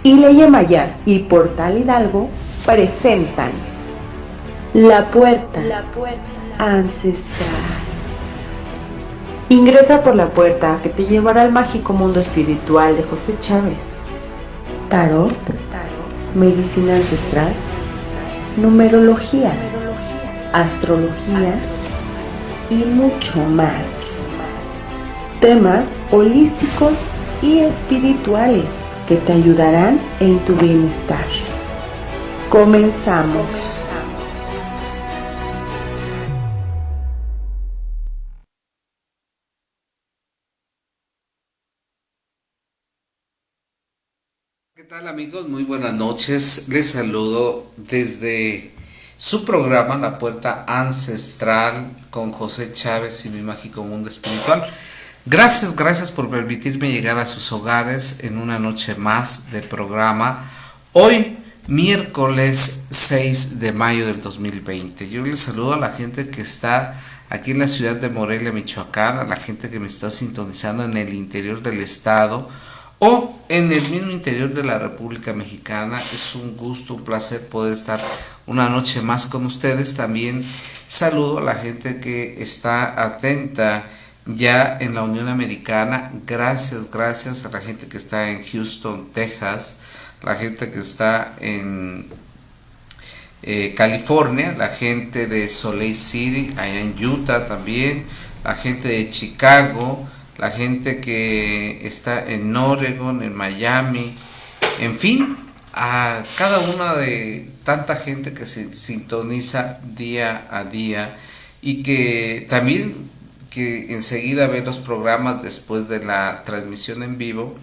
Ileya Maya y Portal Hidalgo presentan La Puerta Ancestral. Ingresa por la puerta que te llevará al mágico mundo espiritual de José Chávez. Tarot, medicina ancestral, numerología, astrología y mucho más. Temas holísticos y espirituales que te ayudarán en tu bienestar. Comenzamos. ¿Qué tal, amigos? Muy buenas noches. Les saludo desde su programa La Puerta Ancestral con José Chávez y mi mágico mundo espiritual. Gracias por permitirme llegar a sus hogares en una noche más de programa. Hoy, miércoles 6 de mayo del 2020. Yo les saludo a la gente que está aquí en la ciudad de Morelia, Michoacán, a la gente que me está sintonizando en el interior del estado o en el mismo interior de la República Mexicana. Es un gusto, un placer poder estar una noche más con ustedes. También saludo a la gente que está atenta ya en la Unión Americana. Gracias a la gente que está en Houston, Texas, la gente que está en California, la gente de Salt Lake City, allá en Utah también, la gente de Chicago, la gente que está en Oregon, en Miami, en fin, a cada una de tanta gente que se sintoniza día a día y que también que enseguida ve los programas después de la transmisión en vivo.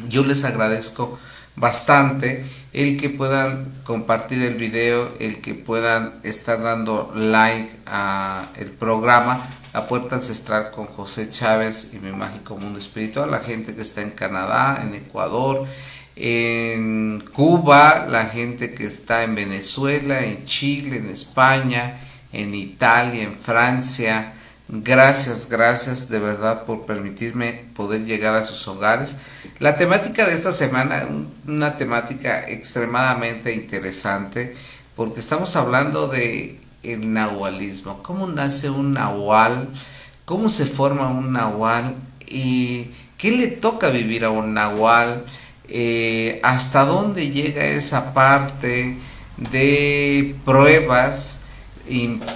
Yo les agradezco bastante el que puedan compartir el video, el que puedan estar dando like a el programa La Puerta Ancestral con José Chávez y mi mágico mundo espiritual. La gente que está en Canadá, en Ecuador, en Cuba, la gente que está en Venezuela, en Chile, en España, en Italia, en Francia. Gracias de verdad por permitirme poder llegar a sus hogares. La temática de esta semana, una temática extremadamente interesante, porque estamos hablando de el nahualismo. ¿Cómo nace un nahual? ¿Cómo se forma un nahual? ¿Y qué le toca vivir a un nahual? ¿Hasta dónde llega esa parte de pruebas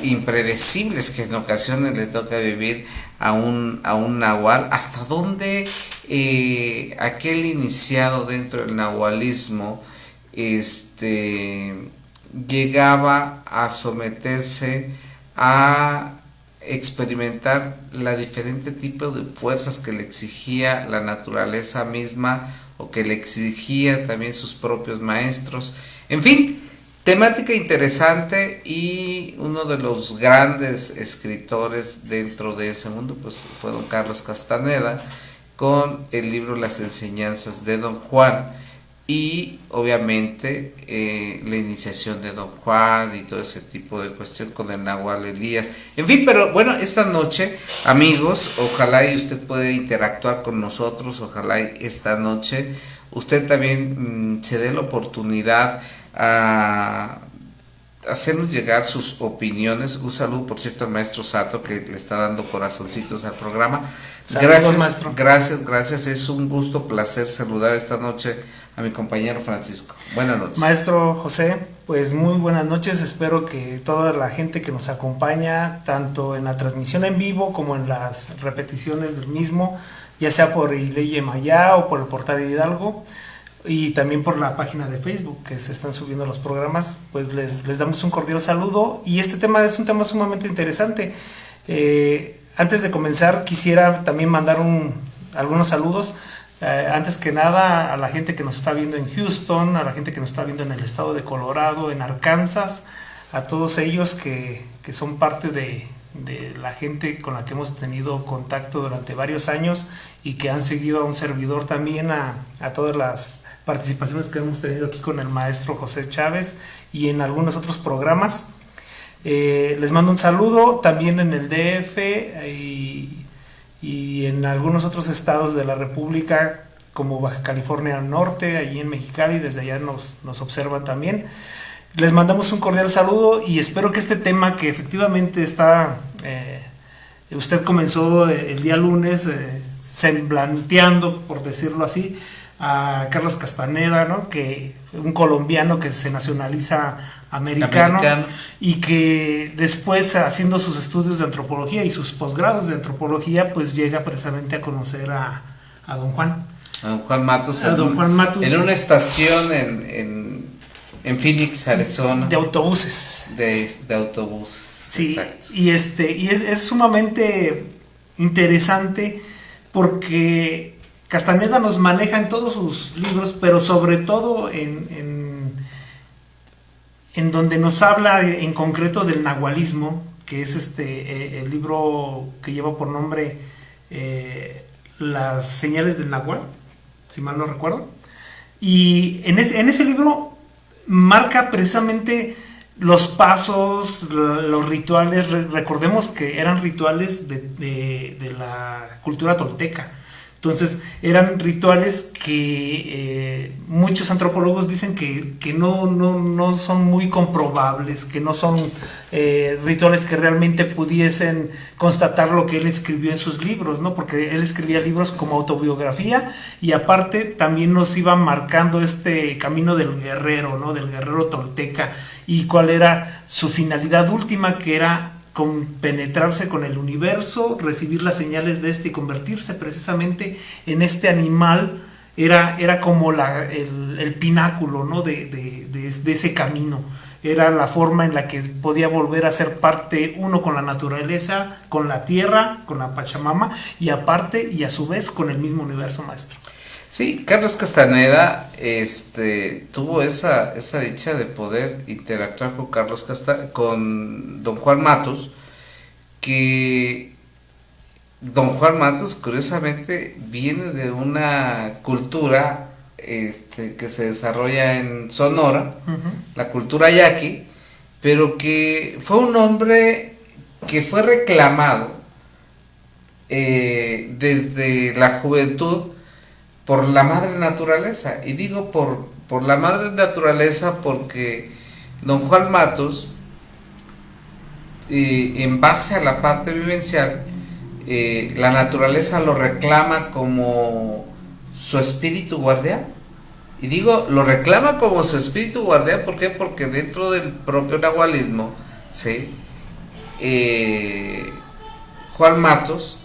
impredecibles que en ocasiones le toca vivir a un nahual? ¿Hasta dónde aquel iniciado dentro del nahualismo llegaba a someterse a experimentar la diferente tipo de fuerzas que le exigía la naturaleza misma o que le exigía también sus propios maestros? En fin, temática interesante, y uno de los grandes escritores dentro de ese mundo pues fue don Carlos Castaneda con el libro Las enseñanzas de Don Juan, y obviamente la iniciación de Don Juan y todo ese tipo de cuestión con el Nahual Elías. En fin, pero bueno, esta noche, amigos, ojalá y usted pueda interactuar con nosotros, ojalá y esta noche usted también se dé la oportunidad a hacernos llegar sus opiniones. Un saludo, por cierto, al maestro Sato, que le está dando corazoncitos al programa. Saludos, maestro. Gracias, es un gusto, placer saludar esta noche a mi compañero Francisco. Buenas noches. Maestro José, pues muy buenas noches. Espero que toda la gente que nos acompaña, tanto en la transmisión en vivo como en las repeticiones del mismo, ya sea por Ileya Maya o por el Portal Hidalgo, y también por la página de Facebook que se están subiendo los programas, pues les damos un cordial saludo. Y este tema es un tema sumamente interesante. Antes de comenzar, quisiera también mandar algunos saludos. Antes que nada, a la gente que nos está viendo en Houston, a la gente que nos está viendo en el estado de Colorado, en Arkansas, a todos ellos que son parte de la gente con la que hemos tenido contacto durante varios años y que han seguido a un servidor también, a todas las participaciones que hemos tenido aquí con el maestro José Chávez y en algunos otros programas. Les mando un saludo también en el DF y en algunos otros estados de la República como Baja California Norte, allí en Mexicali, desde allá nos observan también. Les mandamos un cordial saludo y espero que este tema que efectivamente está, usted comenzó el día lunes semblanteando, por decirlo así, a Carlos Castaneda, ¿no? Que un colombiano que se nacionaliza americano y que después, haciendo sus estudios de antropología y sus posgrados de antropología, pues llega precisamente a conocer a don Juan. A don Juan Matus. A don Juan Matus. En una estación en Phoenix, Arizona. De autobuses. De autobuses. Sí, exacto. y es sumamente interesante porque Castaneda nos maneja en todos sus libros, pero sobre todo en donde nos habla en concreto del nahualismo, que es el libro que lleva por nombre Las señales del Nahual, si mal no recuerdo. Y en ese libro marca precisamente los pasos, los rituales. Recordemos que eran rituales de la cultura tolteca. Entonces eran rituales que muchos antropólogos dicen que no son muy comprobables, que no son rituales que realmente pudiesen constatar lo que él escribió en sus libros, ¿no? Porque él escribía libros como autobiografía y aparte también nos iba marcando este camino del guerrero, ¿no? Del guerrero tolteca, y cuál era su finalidad última, que era compenetrarse con el universo, recibir las señales de y convertirse precisamente en este animal. Era como el pináculo, ¿no? de ese camino. Era la forma en la que podía volver a ser parte uno con la naturaleza, con la tierra, con la Pachamama, y aparte y a su vez con el mismo universo, maestro. Sí, Carlos Castaneda tuvo esa dicha de poder interactuar con don Juan Matus, que don Juan Matus curiosamente viene de una cultura que se desarrolla en Sonora, la cultura yaqui, pero que fue un hombre que fue reclamado desde la juventud por la madre naturaleza. Y digo por la madre naturaleza porque don Juan Matus, en base a la parte vivencial, la naturaleza lo reclama como su espíritu guardián. Y digo, lo reclama como su espíritu guardián, ¿por qué? Porque dentro del propio nahualismo, ¿sí? Juan Matus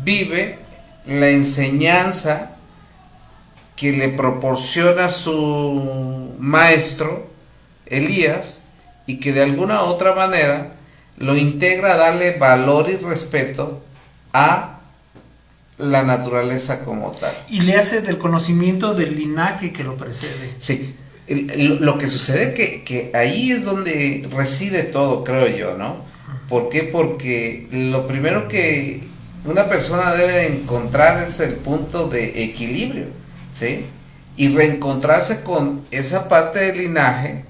vive la enseñanza que le proporciona su maestro Elías, y que de alguna u otra manera lo integra a darle valor y respeto a la naturaleza como tal. Y le hace del conocimiento del linaje que lo precede. Sí, lo que sucede que ahí es donde reside todo, creo yo, ¿no? ¿Por qué? Porque lo primero que una persona debe encontrar es el punto de equilibrio, ¿sí? Y reencontrarse con esa parte del linaje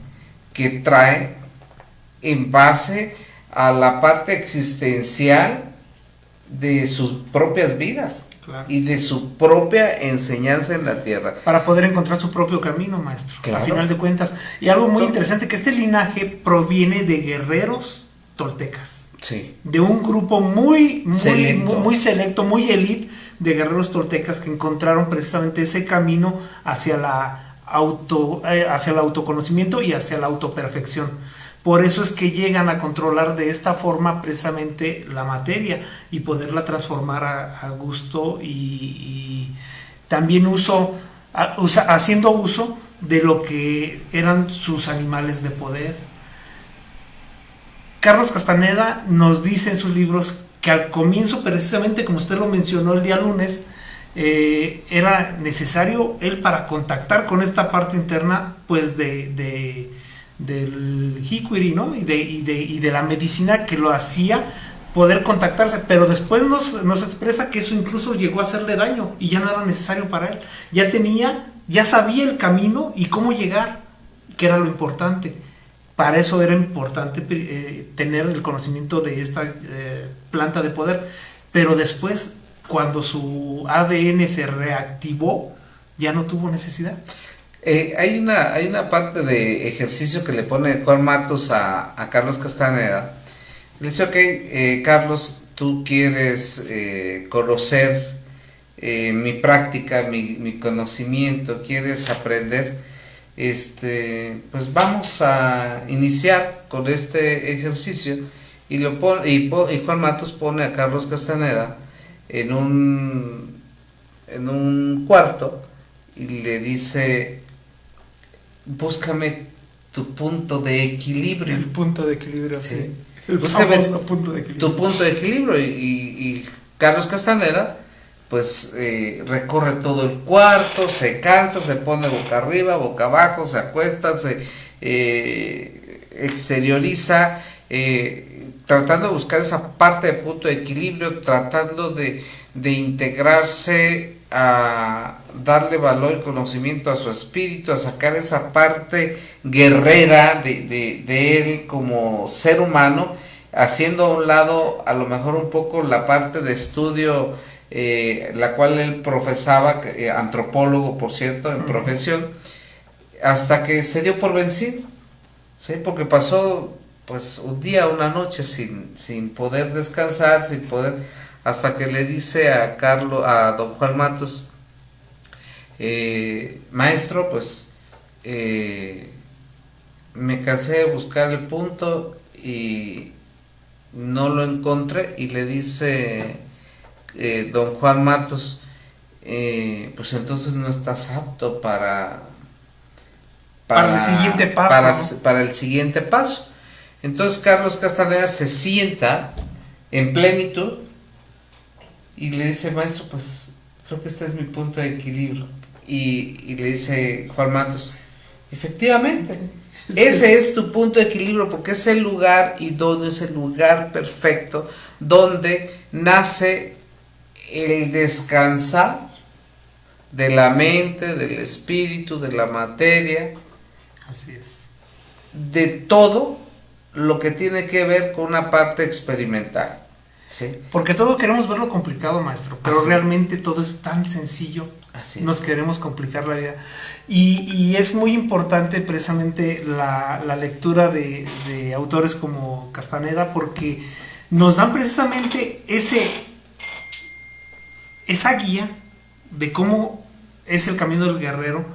que trae en base a la parte existencial de sus propias vidas, claro, y de su propia enseñanza en la tierra, para poder encontrar su propio camino, maestro, claro, al final de cuentas. Y algo muy interesante, que este linaje proviene de guerreros toltecas, sí, de un grupo muy selecto, muy elite de guerreros toltecas que encontraron precisamente ese camino hacia el autoconocimiento y hacia la autoperfección. Por eso es que llegan a controlar de esta forma precisamente la materia y poderla transformar a gusto, y también haciendo uso de lo que eran sus animales de poder. Carlos Castaneda nos dice en sus libros que al comienzo, precisamente como usted lo mencionó el día lunes, era necesario él, para contactar con esta parte interna, pues del Hikwiri, ¿no? y de la medicina que lo hacía poder contactarse, pero después nos expresa que eso incluso llegó a hacerle daño y ya no era necesario para él. Ya sabía el camino y cómo llegar, que era lo importante. Para eso era importante tener el conocimiento de esta planta de poder. Pero después, cuando su ADN se reactivó, ya no tuvo necesidad. Hay una parte de ejercicio que le pone Juan Matus a Carlos Castaneda. Le dice, ok, Carlos, tú quieres conocer mi práctica, mi conocimiento, quieres aprender, pues vamos a iniciar con este ejercicio. Y Juan Matus pone a Carlos Castaneda en un cuarto y le dice, búscame tu punto de equilibrio. El punto de equilibrio, sí. El Búscame punto de equilibrio. tu punto de equilibrio. Y Carlos Castaneda pues recorre todo el cuarto, se cansa, se pone boca arriba, boca abajo, se acuesta, se exterioriza, tratando de buscar esa parte de punto de equilibrio, tratando de integrarse, a darle valor y conocimiento a su espíritu, a sacar esa parte guerrera de él como ser humano, haciendo a un lado a lo mejor un poco la parte de estudio, la cual él profesaba, antropólogo por cierto en profesión, hasta que se dio por vencido, ¿sí? Porque pasó pues un día, una noche sin poder descansar, sin poder, hasta que le dice a don Juan Matus, maestro, pues me cansé de buscar el punto y no lo encontré. Y le dice don Juan Matus, pues entonces no estás apto para el siguiente paso, para el siguiente paso. Entonces Carlos Castaneda se sienta en plenitud y le dice, maestro, pues creo que este es mi punto de equilibrio. Y le dice Juan Matus, efectivamente, sí, ese es tu punto de equilibrio, porque es el lugar idóneo, es el lugar perfecto donde nace el descansar de la mente, del espíritu, de la materia. Así es. De todo lo que tiene que ver con una parte experimental. ¿Sí? Porque todo queremos verlo complicado, maestro, pero realmente todo es tan sencillo. Así nos queremos complicar la vida. Y es muy importante precisamente la lectura de autores como Castaneda, porque nos dan precisamente esa guía de cómo es el camino del guerrero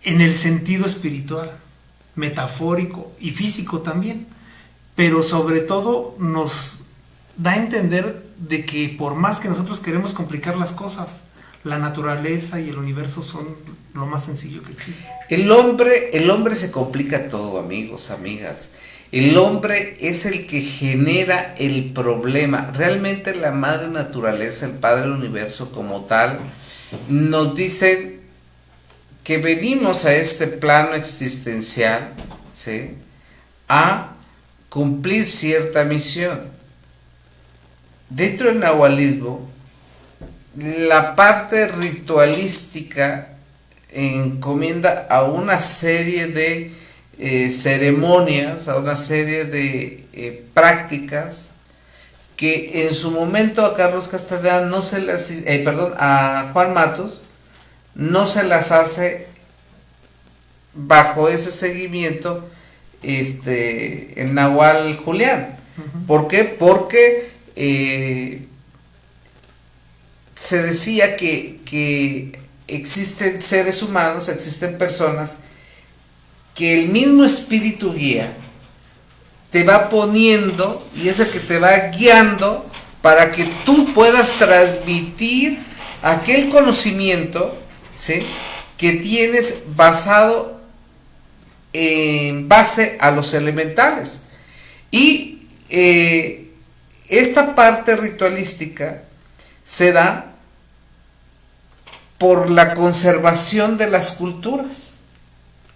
en el sentido espiritual, metafórico y físico también, pero sobre todo nos da a entender de que por más que nosotros queremos complicar las cosas, la naturaleza y el universo son lo más sencillo que existe. El hombre se complica todo, amigos, amigas. El hombre es el que genera el problema. Realmente la madre naturaleza, el padre del universo como tal, nos dicen que venimos a este plano existencial, ¿sí?, a cumplir cierta misión. Dentro del nahualismo, la parte ritualística encomienda a una serie de ceremonias, a una serie de prácticas que en su momento a Carlos Castaneda no se las, a Juan Matus no se las hace bajo ese seguimiento el Nahual Julián. ¿Por qué? Porque se decía que existen seres humanos, existen personas que el mismo espíritu guía te va poniendo y es el que te va guiando para que tú puedas transmitir aquel conocimiento, ¿sí?, que tienes basado en base a los elementales. Y esta parte ritualística se da por la conservación de las culturas,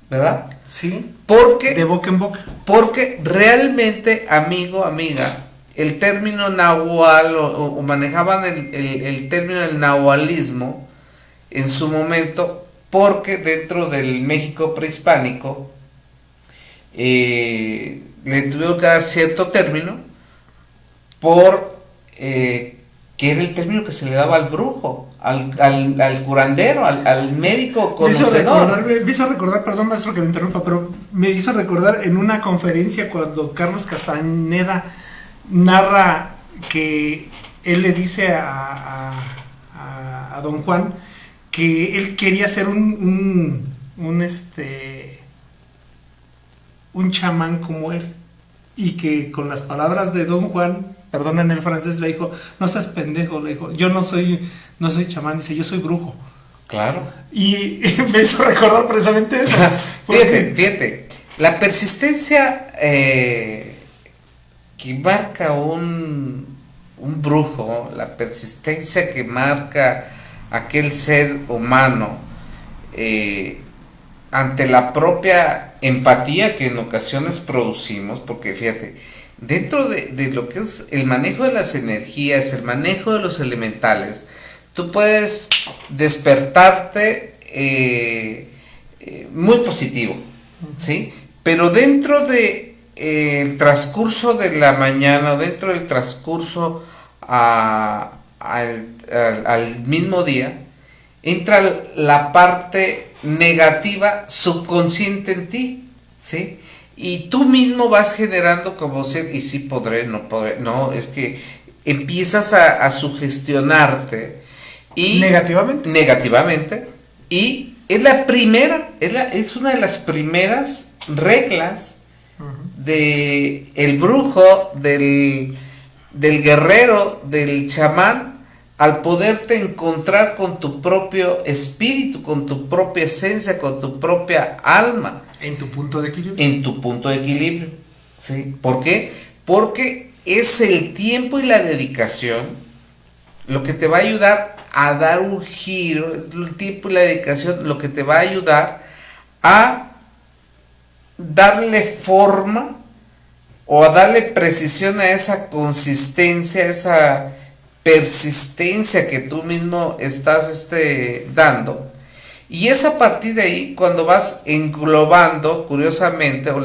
¿verdad? Sí. Porque de boca en boca. Porque realmente, amigo, amiga, el término nahual o manejaban el término del nahualismo en su momento, porque dentro del México prehispánico le tuvieron que dar cierto término por que era el término que se le daba al brujo. al curandero, al médico conocedor. Me hizo recordar, perdón maestro que me interrumpa, pero me hizo recordar en una conferencia cuando Carlos Castañeda narra que él le dice a don Juan que él quería ser un chamán como él, y que con las palabras de don Juan, perdón en el francés, le dijo, no seas pendejo, le dijo, yo no soy chamán, dice, yo soy brujo. Claro. Y me hizo recordar precisamente eso. Fíjate, la persistencia que marca un brujo, la persistencia que marca aquel ser humano ante la propia empatía que en ocasiones producimos, porque fíjate, dentro de lo que es el manejo de las energías, el manejo de los elementales, tú puedes despertarte muy positivo, ¿sí? Pero dentro de el transcurso de la mañana, dentro del transcurso al mismo día, entra la parte negativa subconsciente en ti, ¿sí? Y tú mismo vas generando como y sí podré, no podré, no, es que empiezas a sugestionarte y negativamente, y es la primera, es una de las primeras reglas de el brujo, del guerrero, del chamán, al poderte encontrar con tu propio espíritu, con tu propia esencia, con tu propia alma. En tu punto de equilibrio. En tu punto de equilibrio, ¿sí? ¿Por qué? Porque es el tiempo y la dedicación lo que te va a ayudar a dar un giro, el tiempo y la dedicación lo que te va a ayudar a darle forma o a darle precisión a esa consistencia, a esa persistencia que tú mismo estás dando. Y es a partir de ahí cuando vas englobando, curiosamente, o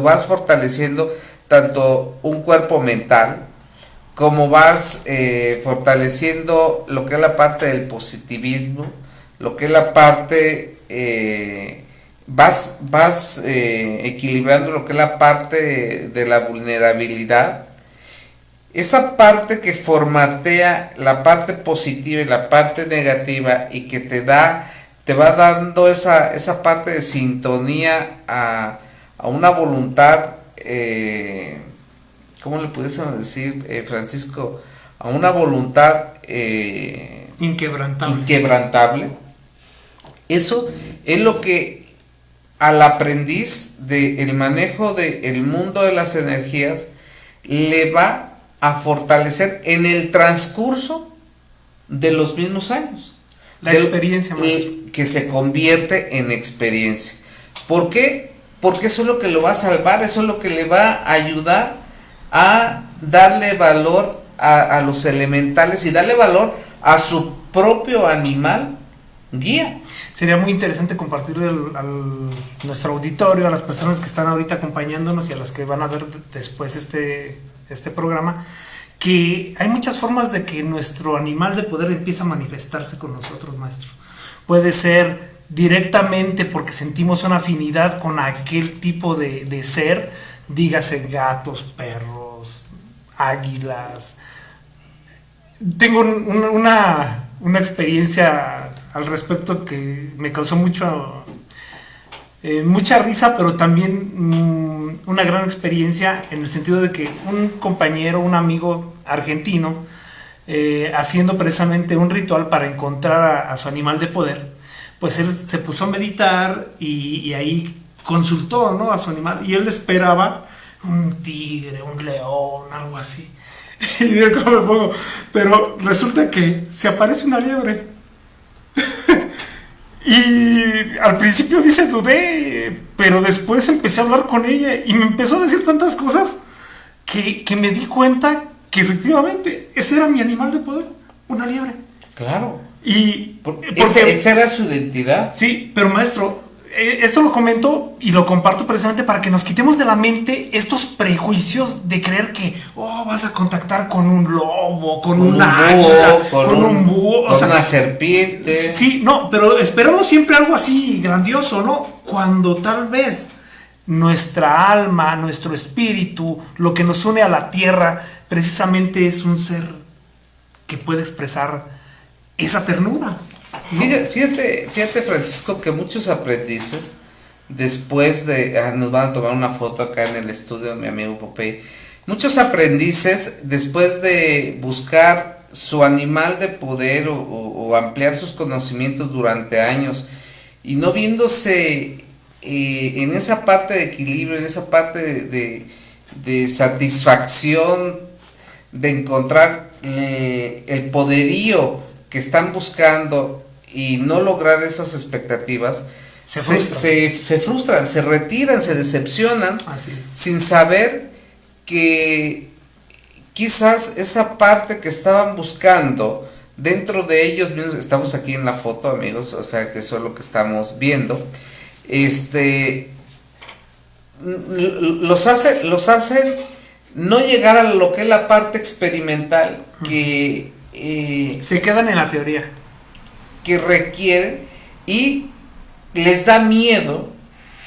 vas fortaleciendo tanto un cuerpo mental, como vas fortaleciendo lo que es la parte del positivismo, lo que es la parte, vas equilibrando lo que es la parte de la vulnerabilidad. Esa parte que formatea la parte positiva y la parte negativa y que te va dando esa parte de sintonía a una voluntad, ¿cómo le pudiésemos decir, Francisco? A una voluntad inquebrantable. Eso es lo que al aprendiz del manejo del mundo de las energías le va a fortalecer en el transcurso de los mismos años. La experiencia, maestro. Que se convierte en experiencia. ¿Por qué? Porque eso es lo que lo va a salvar, eso es lo que le va a ayudar a darle valor a los elementales y darle valor a su propio animal guía. Sería muy interesante compartirle al nuestro auditorio, a las personas que están ahorita acompañándonos y a las que van a ver después este programa, que hay muchas formas de que nuestro animal de poder empiece a manifestarse con nosotros, maestro. Puede ser directamente porque sentimos una afinidad con aquel tipo de ser, dígase gatos, perros, águilas. Tengo una experiencia al respecto que me causó mucha risa, pero también una gran experiencia en el sentido de que un compañero, un amigo argentino, haciendo precisamente un ritual para encontrar a su animal de poder, pues él se puso a meditar y ahí consultó, ¿no?, a su animal, y él esperaba un tigre, un león, algo así. Y mira cómo me pongo, pero resulta que se aparece una liebre. Y al principio dudé, pero después empecé a hablar con ella y me empezó a decir tantas cosas que me di cuenta que efectivamente ese era mi animal de poder, una liebre. Claro. Y esa era su identidad. Sí, pero maestro, esto lo comento y lo comparto precisamente para que nos quitemos de la mente estos prejuicios de creer que vas a contactar con un lobo, con un águila, con un búho, con una serpiente. Sí, no, pero esperamos siempre algo así grandioso, ¿no? Cuando tal vez nuestra alma, nuestro espíritu, lo que nos une a la tierra, precisamente es un ser que puede expresar esa ternura, ¿no? Fíjate, Francisco, que muchos aprendices, después de, nos van a tomar una foto acá en el estudio, mi amigo Popeye, muchos aprendices, después de buscar su animal de poder o ampliar sus conocimientos durante años, y no viéndose en esa parte de equilibrio, en esa parte de satisfacción, de encontrar el poderío que están buscando y no lograr esas expectativas, se frustran, se retiran, se decepcionan, sin saber que quizás esa parte que estaban buscando dentro de ellos mismos, estamos aquí en la foto, amigos, o sea que eso es lo que estamos viendo, los hacen no llegar a lo que es la parte experimental que se quedan en la teoría que requieren, y les da miedo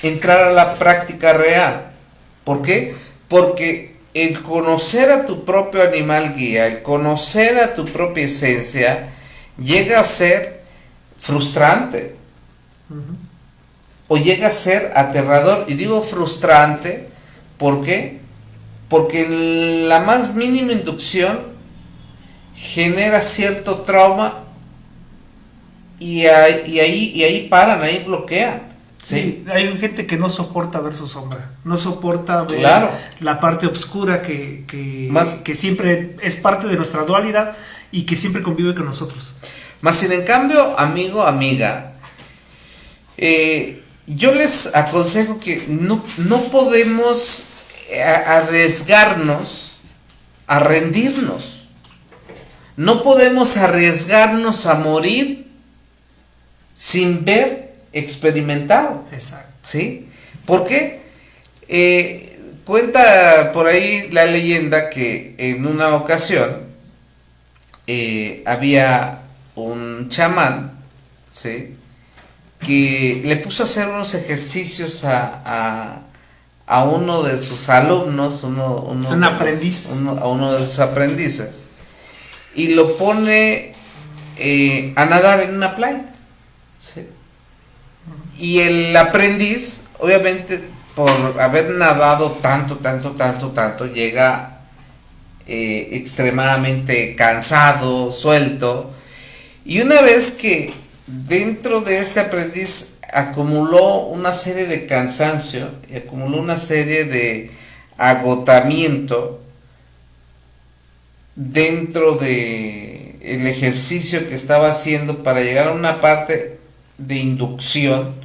entrar a la práctica real. ¿Por qué? Porque el conocer a tu propio animal guía, el conocer a tu propia esencia, llega a ser frustrante. O llega a ser aterrador. Y digo frustrante, ¿por qué? Porque la más mínima inducción genera cierto trauma y ahí paran, ahí bloquean. Sí, hay gente que no soporta ver su sombra, no soporta ver la parte oscura que siempre es parte de nuestra dualidad y que siempre convive con nosotros. Más sin en cambio, amigo, amiga, yo les aconsejo que no podemos arriesgarnos a rendirnos. No podemos arriesgarnos a morir sin ver experimentado. Exacto. ¿Sí? ¿Por qué? Cuenta por ahí la leyenda que en una ocasión había un chamán, ¿sí?, que le puso a hacer unos ejercicios a uno de sus alumnos, a uno de sus aprendices, y lo pone a nadar en una playa, ¿sí? Y el aprendiz, obviamente, por haber nadado tanto, llega extremadamente cansado, suelto, y una vez que dentro de este aprendiz acumuló una serie de cansancio, y acumuló una serie de agotamiento dentro de el ejercicio que estaba haciendo para llegar a una parte de inducción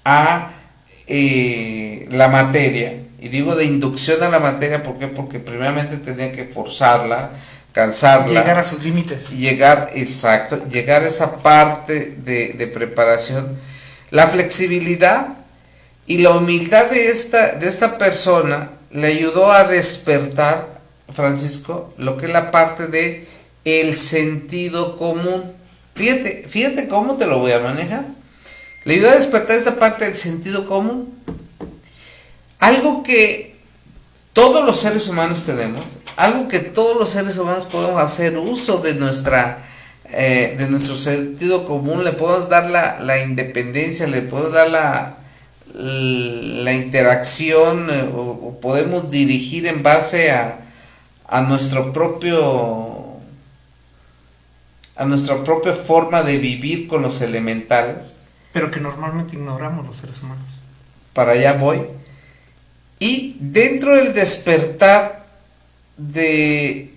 a la materia. Y digo de inducción a la materia, ¿por qué? Porque primeramente tenía que forzarla, cansarla, llegar a sus límites, llegar a esa parte de preparación. La flexibilidad y la humildad de esta persona le ayudó a despertar, Francisco, lo que es la parte de el sentido común. Fíjate cómo te lo voy a manejar. Le ayudó a despertar esta parte del sentido común, algo que todos los seres humanos tenemos, algo que todos los seres humanos podemos hacer uso de nuestro sentido común. Le podemos dar la independencia, le podemos dar la interacción, o podemos dirigir en base a nuestra propia forma de vivir con los elementales, pero que normalmente ignoramos los seres humanos. Para allá voy. Y dentro del despertar de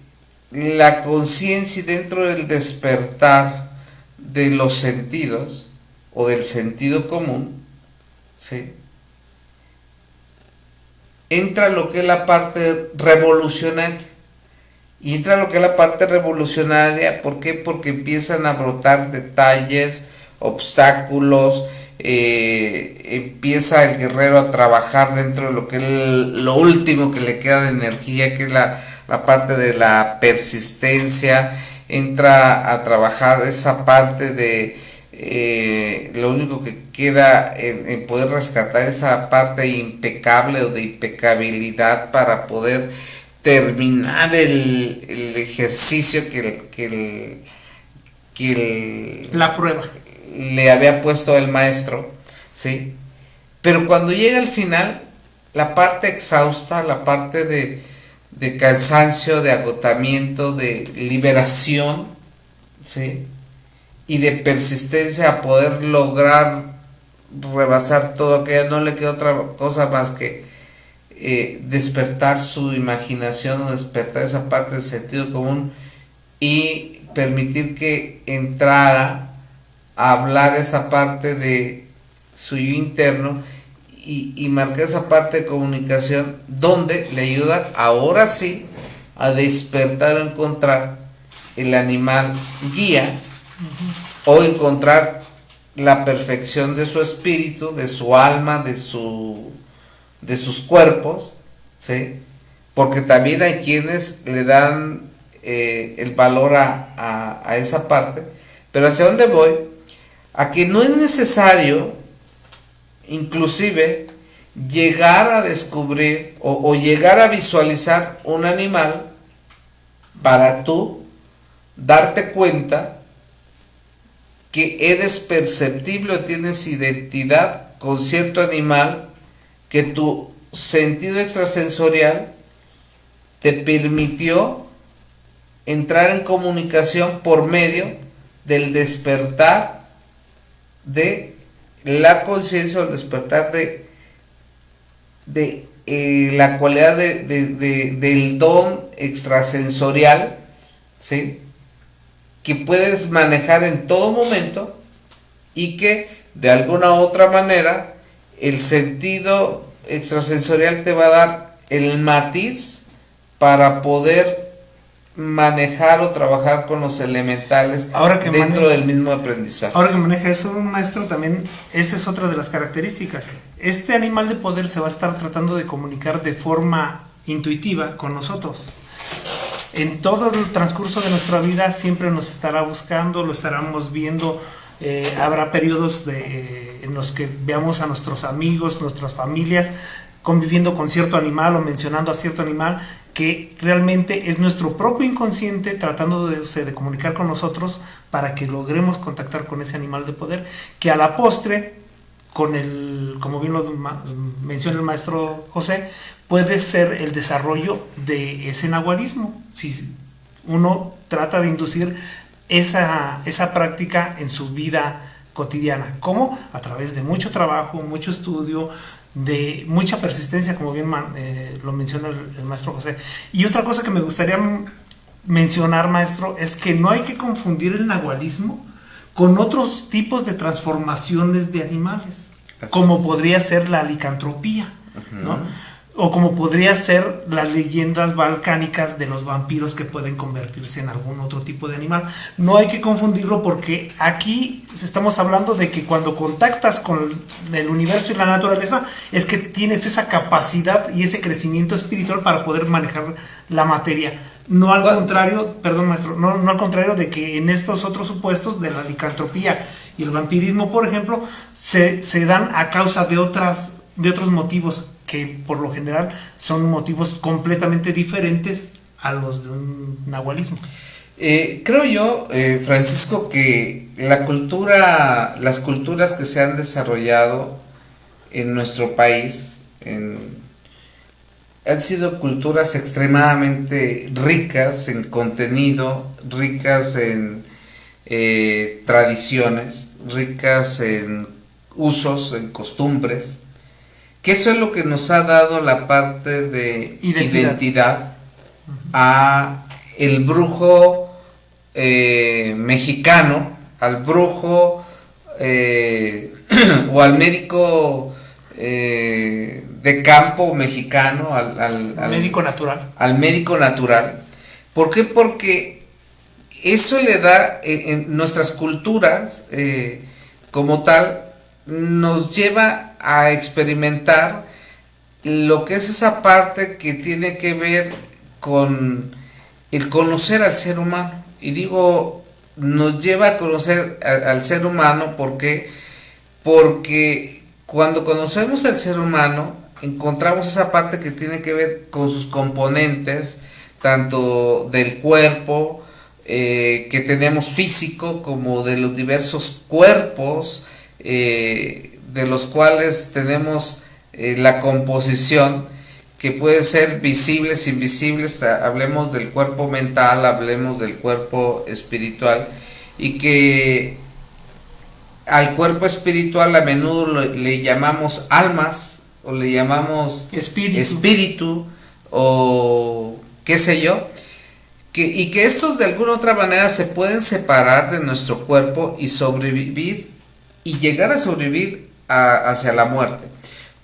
la conciencia y dentro del despertar de los sentidos o del sentido común, ¿sí?, entra lo que es la parte revolucionaria. Y entra lo que es la parte revolucionaria, ¿por qué? Porque empiezan a brotar detalles, obstáculos, empieza el guerrero a trabajar dentro de lo que es lo último que le queda de energía, que es la parte de la persistencia, entra a trabajar esa parte de lo único que queda en poder rescatar esa parte impecable o de impecabilidad para poder terminar el ejercicio la prueba le había puesto el maestro, ¿sí? Pero cuando llega al final, la parte exhausta, la parte de cansancio, de agotamiento, de liberación, ¿sí? Y de persistencia a poder lograr rebasar todo aquello, no le queda otra cosa más que despertar su imaginación o despertar esa parte del sentido común y permitir que entrara a hablar esa parte de su yo interno y marcar esa parte de comunicación donde le ayuda ahora sí a despertar o encontrar el animal guía o encontrar la perfección de su espíritu, de su alma, de sus cuerpos, ¿sí? Porque también hay quienes le dan el valor a esa parte, pero hacia dónde voy, a que no es necesario inclusive llegar a descubrir o llegar a visualizar un animal para tú darte cuenta que eres perceptible o tienes identidad con cierto animal, que tu sentido extrasensorial te permitió entrar en comunicación por medio del despertar de la conciencia, o el despertar de la cualidad del don extrasensorial, ¿sí? Que puedes manejar en todo momento y que de alguna u otra manera el sentido extrasensorial te va a dar el matiz para poder manejar o trabajar con los elementales dentro del mismo aprendizaje. Ahora que maneja eso, maestro, también esa es otra de las características. Este animal de poder se va a estar tratando de comunicar de forma intuitiva con nosotros. En todo el transcurso de nuestra vida siempre nos estará buscando, lo estaremos viendo. Habrá periodos en los que veamos a nuestros amigos, nuestras familias conviviendo con cierto animal o mencionando a cierto animal, que realmente es nuestro propio inconsciente tratando de comunicar con nosotros para que logremos contactar con ese animal de poder, que a la postre, como bien lo menciona el maestro José, puede ser el desarrollo de ese nahualismo, si uno trata de inducir esa práctica en su vida cotidiana. ¿Cómo? A través de mucho trabajo, mucho estudio, de mucha persistencia, como bien lo menciona el maestro José. Y otra cosa que me gustaría mencionar, maestro, es que no hay que confundir el nahualismo con otros tipos de transformaciones de animales, como podría ser la licantropía, ¿no? O como podría ser las leyendas balcánicas de los vampiros que pueden convertirse en algún otro tipo de animal. No hay que confundirlo, porque aquí estamos hablando de que cuando contactas con el universo y la naturaleza es que tienes esa capacidad y ese crecimiento espiritual para poder manejar la materia. No al contrario, perdón maestro, no al contrario de que en estos otros supuestos de la licantropía y el vampirismo, por ejemplo, se dan a causa de otros motivos que por lo general son motivos completamente diferentes a los de un nahualismo. Creo yo, Francisco, que las culturas que se han desarrollado en nuestro país han sido culturas extremadamente ricas en contenido, ricas en tradiciones, ricas en usos, en costumbres, que eso es lo que nos ha dado la parte de identidad a el brujo mexicano, al brujo o al médico de campo mexicano, al médico natural. Al médico natural. ¿Por qué? Porque eso le da en nuestras culturas como tal, nos lleva a experimentar lo que es esa parte que tiene que ver con el conocer al ser humano. Y digo, nos lleva a conocer al ser humano porque cuando conocemos al ser humano encontramos esa parte que tiene que ver con sus componentes, tanto del cuerpo que tenemos físico, como de los diversos cuerpos de los cuales tenemos la composición, que puede ser visibles, invisibles. Hablemos del cuerpo mental, hablemos del cuerpo espiritual, y que al cuerpo espiritual a menudo le llamamos almas, o le llamamos espíritu o qué sé yo, y que estos de alguna u otra manera se pueden separar de nuestro cuerpo y sobrevivir, y llegar a sobrevivir hacia la muerte.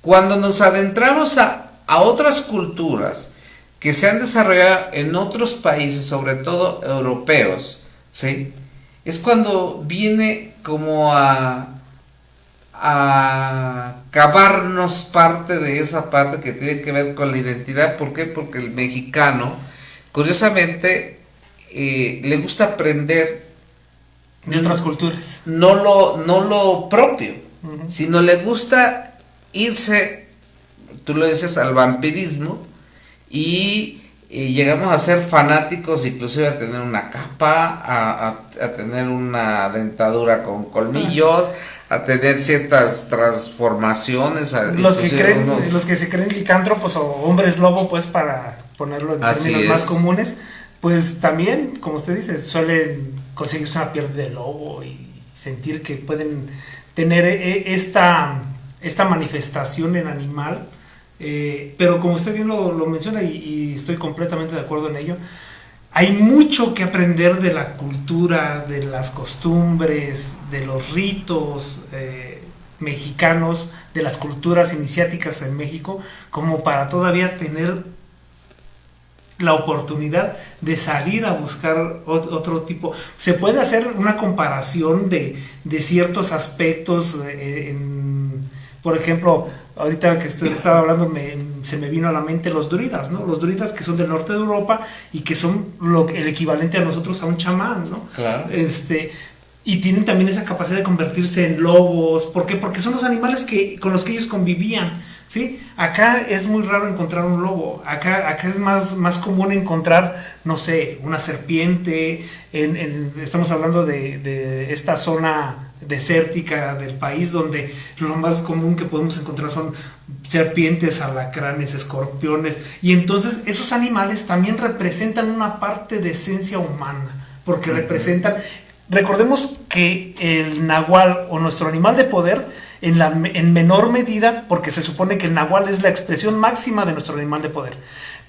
Cuando nos adentramos a otras culturas que se han desarrollado en otros países, sobre todo europeos, ¿sí?, es cuando viene como a cavarnos parte de esa parte que tiene que ver con la identidad. ¿Por qué? Porque el mexicano, curiosamente, le gusta aprender de otras culturas, no lo propio, sino le gusta irse, tú lo dices, al vampirismo, y llegamos a ser fanáticos, inclusive a tener una capa, a tener una dentadura con colmillos, a tener ciertas transformaciones. Los que se creen licántropos o hombres lobo, pues, para ponerlo en términos más comunes, pues también, como usted dice, suelen conseguirse una piel de lobo y sentir que pueden tener esta manifestación en animal. Pero como usted bien lo menciona, y estoy completamente de acuerdo en ello, hay mucho que aprender de la cultura, de las costumbres, de los ritos mexicanos, de las culturas iniciáticas en México, como para todavía tener la oportunidad de salir a buscar otro tipo. Se puede hacer una comparación de ciertos aspectos, por ejemplo, ahorita que usted estaba hablando, se me vino a la mente los druidas, ¿no? Los druidas, que son del norte de Europa y que son el equivalente a nosotros a un chamán, ¿no? Claro. Y tienen también esa capacidad de convertirse en lobos. ¿Por qué? Porque son los animales con los que ellos convivían, ¿sí? Acá es muy raro encontrar un lobo. Acá es más común encontrar, no sé, una serpiente. Estamos hablando de esta zona desértica del país, donde lo más común que podemos encontrar son serpientes, alacranes, escorpiones, y entonces esos animales también representan una parte de esencia humana, porque recordemos que el nahual, o nuestro animal de poder, en menor medida, porque se supone que el nahual es la expresión máxima de nuestro animal de poder,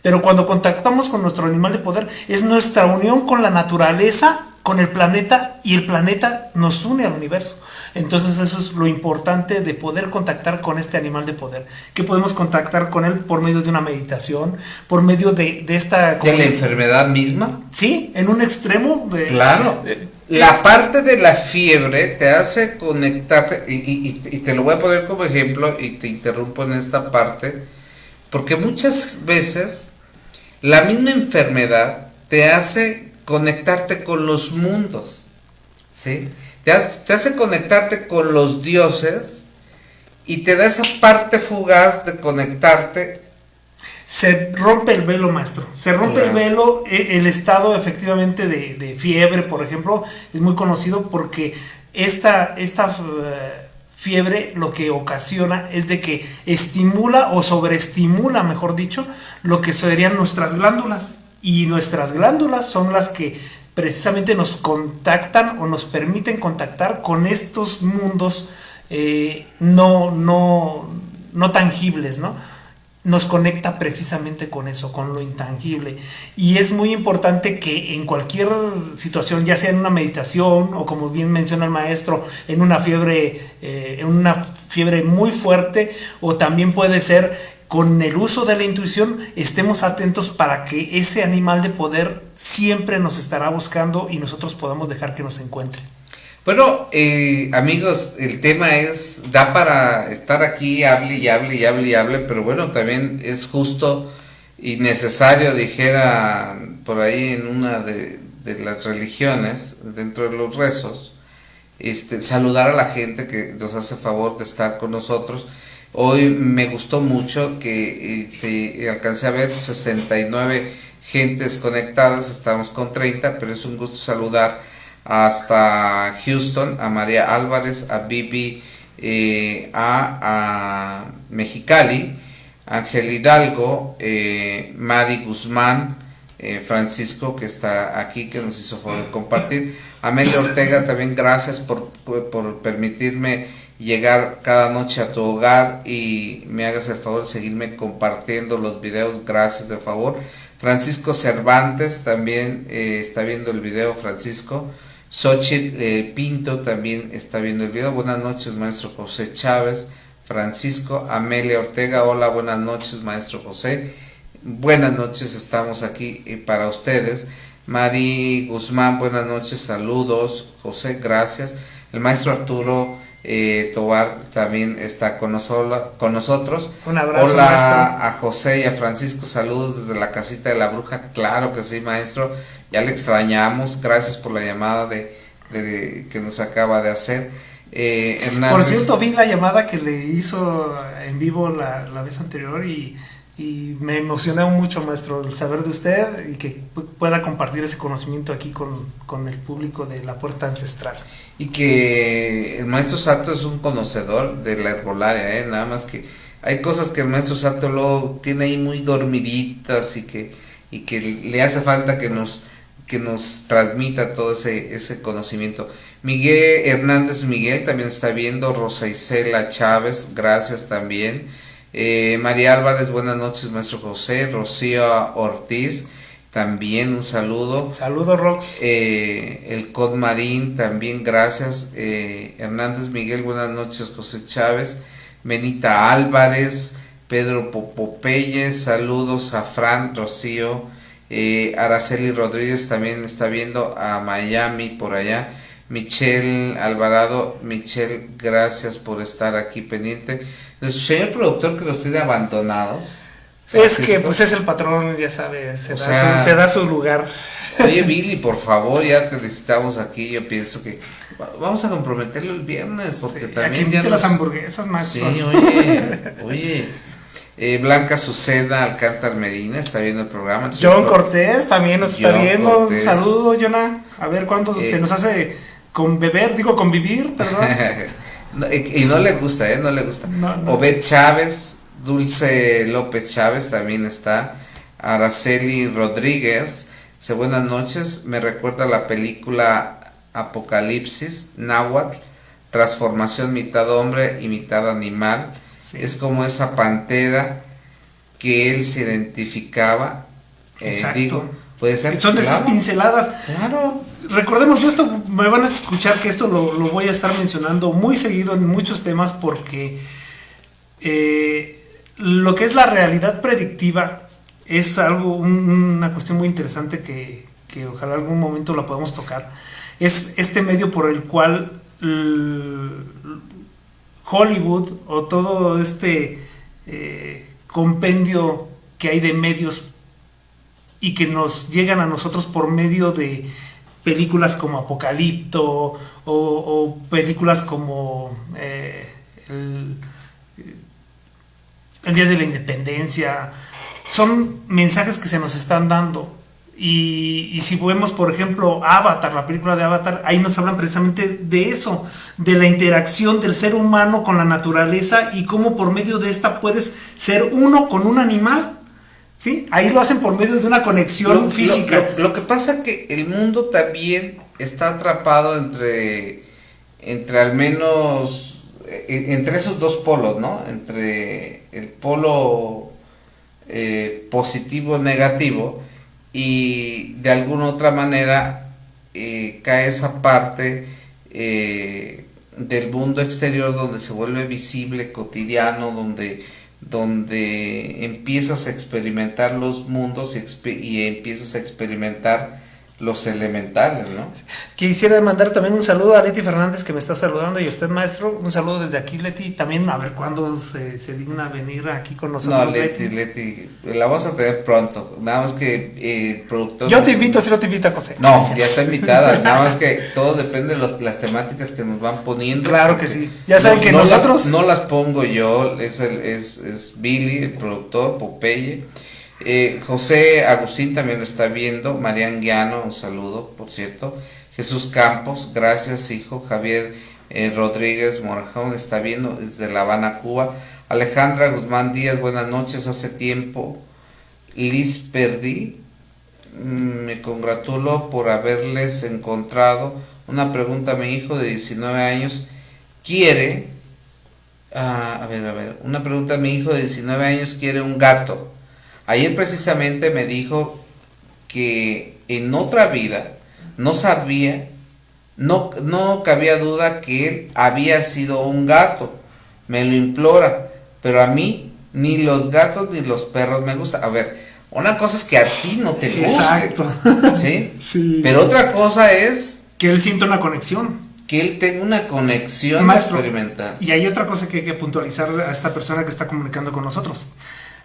pero cuando contactamos con nuestro animal de poder es nuestra unión con la naturaleza, con el planeta, y el planeta nos une al universo. Entonces eso es lo importante de poder contactar con este animal de poder, que podemos contactar con él por medio de una meditación, por medio de esta... ¿De la enfermedad misma? Sí, en un extremo. Claro. La parte de la fiebre te hace conectarte, y te lo voy a poner como ejemplo, y te interrumpo en esta parte, porque muchas veces la misma enfermedad te hace conectarte con los mundos, ¿sí? Te hace conectarte con los dioses, y te da esa parte fugaz de conectarte. Se rompe el velo, maestro. Se rompe el velo. El estado efectivamente de fiebre, por ejemplo, es muy conocido porque esta fiebre lo que ocasiona es de que estimula o sobreestimula, mejor dicho, lo que serían nuestras glándulas. Y nuestras glándulas son las que precisamente nos contactan o nos permiten contactar con estos mundos no tangibles, ¿no? Nos conecta precisamente con eso, con lo intangible. Y es muy importante que en cualquier situación, ya sea en una meditación o, como bien menciona el maestro, en una fiebre muy fuerte, o también puede ser con el uso de la intuición, estemos atentos para que ese animal de poder siempre nos estará buscando y nosotros podamos dejar que nos encuentre. Bueno, amigos, el tema da para estar aquí, hable y hable y hable y hable, pero bueno, también es justo y necesario, dijera por ahí en una de las religiones, dentro de los rezos, saludar a la gente que nos hace favor de estar con nosotros. Hoy me gustó mucho que alcancé a ver 69 gentes conectadas, estamos con 30, pero es un gusto saludar hasta Houston, a María Álvarez, a Vivi, a Mexicali, Ángel Hidalgo, Mari Guzmán, Francisco, que está aquí, que nos hizo favor de compartir, Amelia Ortega, también gracias por permitirme llegar cada noche a tu hogar y me hagas el favor de seguirme compartiendo los videos, gracias de favor. Francisco Cervantes también está viendo el video, Francisco. Xochitl Pinto también está viendo el video. Buenas noches, maestro José Chávez. Francisco. Amelia Ortega, hola, buenas noches, maestro José. Buenas noches, estamos aquí para ustedes. Mari Guzmán, buenas noches, saludos. José, gracias. El maestro Arturo Tobar también está con nosotros. Un abrazo, hola, maestro. a José y a Francisco, saludos desde la casita de la bruja. Claro que sí, maestro, ya le extrañamos, gracias por la llamada que nos acaba de hacer. Hernández, por cierto, vi la llamada que le hizo en vivo la vez anterior y me emocionó mucho, maestro, el saber de usted y que pueda compartir ese conocimiento aquí con el público de la Puerta Ancestral. Y que el maestro Sato es un conocedor de la herbolaria, nada más que hay cosas que el maestro Sato luego tiene ahí muy dormiditas y que le hace falta que nos transmita todo ese conocimiento. Miguel Hernández Miguel también está viendo, Rosa Isela Chávez, gracias también. María Álvarez, buenas noches, maestro José. Rocío Ortiz, también un saludo. Saludos, Rox. El Cod Marín, también gracias. Hernández Miguel, buenas noches, José Chávez. Benita Álvarez, Pedro Popeye, saludos a Fran, Rocío. Araceli Rodríguez también está viendo a Miami por allá. Michelle Alvarado, Michelle, gracias por estar aquí pendiente. Nuestro señor productor que los tiene abandonados. Es que pues es el patrón, ya sabes, se da su lugar. Oye, Billy, por favor, ya te necesitamos aquí. Yo pienso que vamos a comprometerlo el viernes, porque también ya las hamburguesas, maestro. Sí, oye. Blanca Suceda Alcántar Medina está viendo el programa. John Cortés también nos está viendo. Cortés. Un saludo, Jonah. A ver cuándo se nos hace convivir, perdón. Y no le gusta, no le gusta. No. Obed Chávez, Dulce López Chávez también está. Araceli Rodríguez, dice buenas noches, me recuerda la película Apocalipsis, Náhuatl, transformación mitad hombre y mitad animal. Sí. Es como esa pantera que él se identificaba. Exacto. Puede ser. Son esas pinceladas. Claro. Recordemos, me van a escuchar que esto lo voy a estar mencionando muy seguido en muchos temas porque lo que es la realidad predictiva es algo, una cuestión muy interesante que ojalá algún momento la podamos tocar. Es este medio por el cual Hollywood o todo este compendio que hay de medios y que nos llegan a nosotros por medio de películas como Apocalipto o películas como el Día de la Independencia, son mensajes que se nos están dando. Y si vemos, por ejemplo, Avatar, la película de Avatar, ahí nos hablan precisamente de eso, de la interacción del ser humano con la naturaleza y cómo por medio de esta puedes ser uno con un animal, ¿sí? Ahí lo hacen por medio de una conexión física. Lo que pasa es que el mundo también está atrapado entre al menos, entre esos dos polos, ¿no? Entre el polo positivo, negativo, y de alguna otra manera cae esa parte del mundo exterior donde se vuelve visible, cotidiano, donde empiezas a experimentar los mundos y empiezas a experimentar los elementales, ¿no? Quisiera mandar también un saludo a Leti Fernández, que me está saludando, y a usted, maestro, un saludo desde aquí, Leti, también a ver cuándo se digna venir aquí con nosotros. No, Leti, la vamos a tener pronto, nada más que el productor... Yo te invito, si no te invita José. No, ya está invitada, nada más que todo depende de las temáticas que nos van poniendo. Claro que sí, ya saben que nosotros... No las pongo yo, es Billy, el productor, Popeye. José Agustín también lo está viendo, Marian Guiano, un saludo, por cierto, Jesús Campos, gracias hijo, Javier Rodríguez Morajón está viendo desde La Habana, Cuba, Alejandra Guzmán Díaz, buenas noches, hace tiempo, Liz Perdí, me congratulo por haberles encontrado, una pregunta, mi hijo de 19 años quiere, una pregunta, mi hijo de 19 años quiere un gato. Ayer precisamente me dijo que en otra vida no sabía, no cabía duda que él había sido un gato. Me lo implora, pero a mí ni los gatos ni los perros me gustan. A ver, una cosa es que a ti no te guste. Exacto. ¿Sí? Sí. Pero otra cosa es que él sienta una conexión. Que él tenga una conexión Maestro, experimental. Y hay otra cosa que hay que puntualizar a esta persona que está comunicando con nosotros.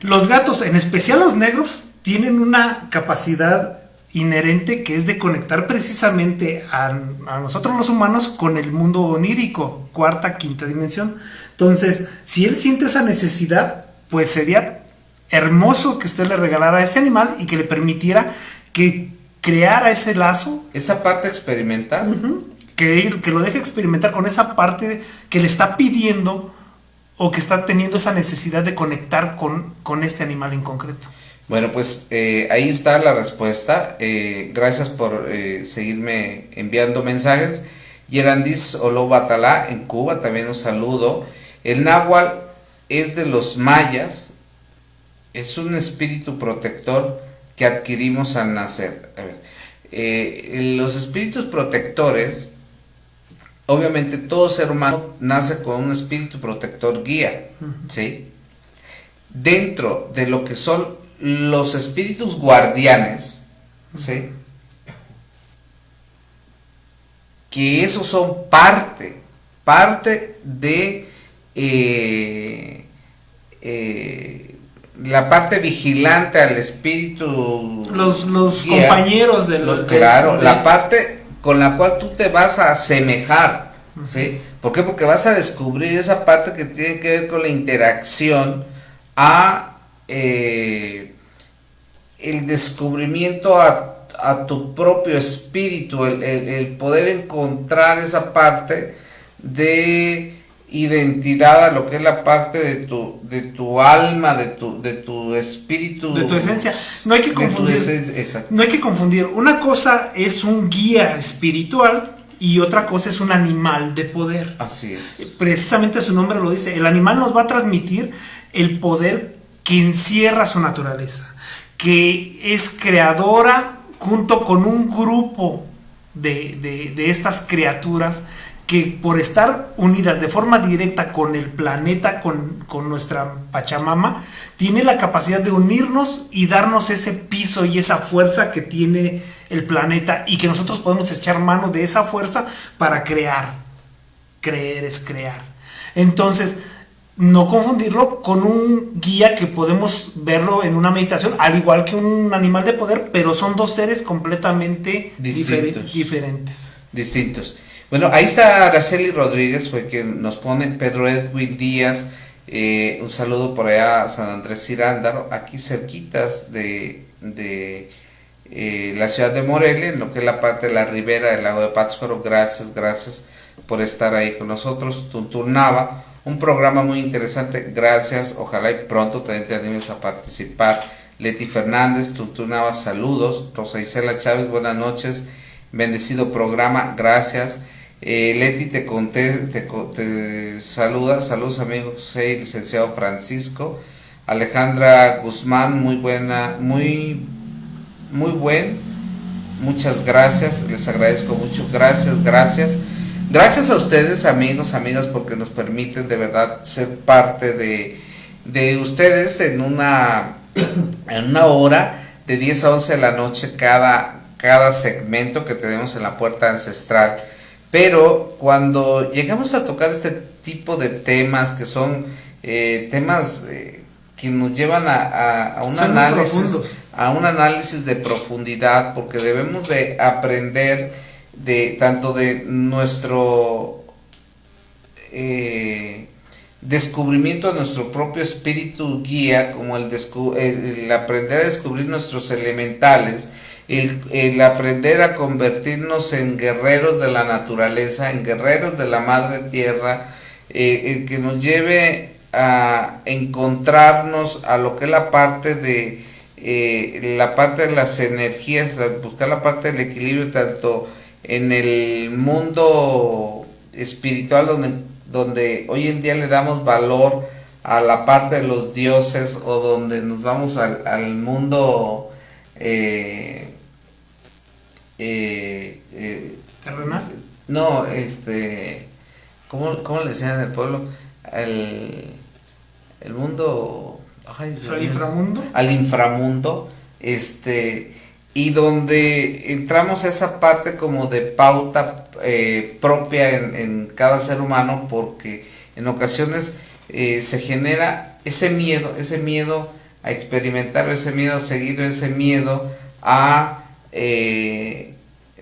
Los gatos, en especial los negros, tienen una capacidad inherente que es de conectar precisamente a nosotros los humanos con el mundo onírico, cuarta, quinta dimensión. Entonces, si él siente esa necesidad, pues sería hermoso que usted le regalara a ese animal y que le permitiera que creara ese lazo. Esa parte experimental. Que lo deje experimentar con esa parte que le está pidiendo o que está teniendo esa necesidad de conectar con este animal en concreto. Bueno, pues ahí está la respuesta. Gracias por seguirme enviando mensajes. Yerandis Olobatalá en Cuba, también un saludo. El náhuatl es de los mayas, es un espíritu protector que adquirimos al nacer. A ver, los espíritus protectores, obviamente todo ser humano nace con un espíritu protector guía, ¿sí? Dentro de lo que son los espíritus guardianes, ¿sí? Que esos son parte de la parte vigilante al espíritu, los guía, compañeros de lo claro, la parte con la cual tú te vas a asemejar, ¿sí? ¿Por qué? Porque vas a descubrir esa parte que tiene que ver con la interacción el descubrimiento a tu propio espíritu, el poder encontrar esa parte de identidad a lo que es la parte de tu alma, de tu espíritu, de tu esencia. No hay que confundir. No hay que confundir. Una cosa es un guía espiritual y otra cosa es un animal de poder. Así es. Precisamente su nombre lo dice. El animal nos va a transmitir el poder que encierra su naturaleza, que es creadora junto con un grupo de estas criaturas que por estar unidas de forma directa con el planeta, con nuestra Pachamama, tiene la capacidad de unirnos y darnos ese piso y esa fuerza que tiene el planeta y que nosotros podemos echar mano de esa fuerza para crear. Creer es crear. Entonces, no confundirlo con un guía que podemos verlo en una meditación, al igual que un animal de poder, pero son dos seres completamente diferentes. Distintos. Bueno, ahí está Araceli Rodríguez, fue quien nos pone, Pedro Edwin Díaz, un saludo por allá a San Andrés Cirándaro, aquí cerquitas de la ciudad de Morelia, en lo que es la parte de la ribera del lago de Pátzcuaro. Gracias por estar ahí con nosotros. Tunturnava, un programa muy interesante, gracias, ojalá y pronto también te animes a participar. Leti Fernández, Tunturnava, saludos. Rosa Isela Chávez, buenas noches, bendecido programa, gracias. Leti te saluda, saludos amigos José y licenciado Francisco. Alejandra Guzmán, muy buena, muy buen, muchas gracias, les agradezco mucho, gracias a ustedes amigos, amigas, porque nos permiten de verdad ser parte de ustedes en una hora de 10 a 11 de la noche cada cada segmento que tenemos en la puerta ancestral. Pero cuando llegamos a tocar este tipo de temas que son temas que nos llevan a un análisis de profundidad, porque debemos de aprender de tanto de nuestro descubrimiento de nuestro propio espíritu guía, como el aprender a descubrir nuestros elementales, el aprender a convertirnos en guerreros de la naturaleza, en guerreros de la madre tierra, el que nos lleve a encontrarnos a lo que es la parte de las energías, buscar la parte del equilibrio tanto en el mundo espiritual donde hoy en día le damos valor a la parte de los dioses, o donde nos vamos al mundo ¿terrenal? No, ¿cómo le decían en el pueblo? El mundo, ¿Al inframundo? Al inframundo, y donde entramos a esa parte como de pauta propia en cada ser humano, porque en ocasiones se genera ese miedo a experimentar, ese miedo a seguir, ese miedo a